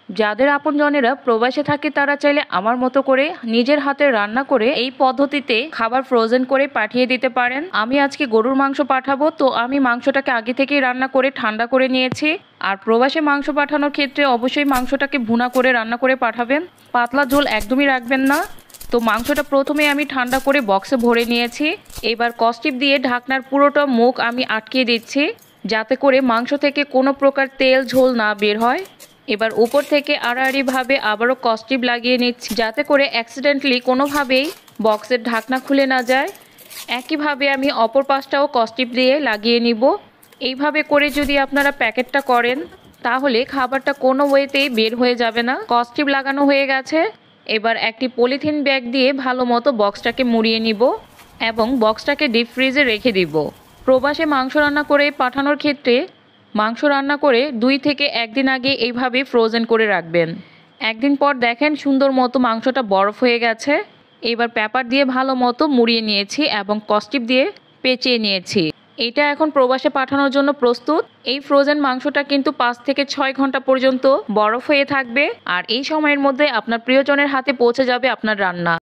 যাদের আপনজনেরা প্রবাসে থাকে তারা চাইলে আমার মতো করে নিজের হাতে রান্না করে এই পদ্ধতিতে খাবার ফ্রোজেন করে পাঠিয়ে দিতে পারেন। আমি আজকে গরুর মাংস পাঠাবো, তো আমি মাংসটাকে আগে থেকেই রান্না করে ঠান্ডা করে নিয়েছি। আর প্রবাসে মাংস পাঠানোর ক্ষেত্রে অবশ্যই মাংসটাকে ভুনা করে রান্না করে পাঠাবেন, পাতলা ঝোল একদমই রাখবেন না। তো মাংসটা প্রথমে আমি ঠান্ডা করে বক্সে ভরে নিয়েছি। এবার কস্টিপ দিয়ে ঢাকনার পুরোটা মুখ আমি আটকে দিচ্ছি, যাতে করে মাংস থেকে কোনো প্রকার তেল ঝোল না বের হয়। এবার উপর থেকে আড়াআড়িভাবে আবারও কস্টিপ লাগিয়ে নিচ্ছি, যাতে করে অ্যাক্সিডেন্টলি কোনোভাবেই বক্সের ঢাকনা খুলে না যায়। একইভাবে আমি অপর পাশটাও কস্টিপ দিয়ে লাগিয়ে নিব। এইভাবে করে যদি আপনারা প্যাকেটটা করেন তাহলে খাবারটা কোনো ওয়েতেই বের হয়ে যাবে না। কস্টিপ লাগানো হয়ে গেছে। এবার একটি পলিথিন ব্যাগ দিয়ে ভালো মতো বক্সটাকে মুড়িয়ে নিব এবং বক্সটাকে ডিপ ফ্রিজে রেখে দিব। প্রবাসে মাংস রান্না করে পাঠানোর ক্ষেত্রে মাংস রান্না করে 2 থেকে 1 দিন আগে এইভাবে ফ্রোজেন করে রাখবেন। একদিন পর দেখেন সুন্দর মতো মাংসটা বরফ হয়ে গেছে। এবার পেপার দিয়ে ভালো মতো মুড়িয়ে নিয়েছি এবং কস্টিপ দিয়ে পেঁচিয়ে নিয়েছি। এটা এখন প্রবাসে পাঠানোর জন্য প্রস্তুত। এই ফ্রোজেন মাংসটা কিন্তু 5 থেকে 6 ঘন্টা পর্যন্ত বরফ হয়ে থাকবে, আর এই সময়ের মধ্যে আপনার প্রিয়জনের হাতে পৌঁছে যাবে আপনার রান্না।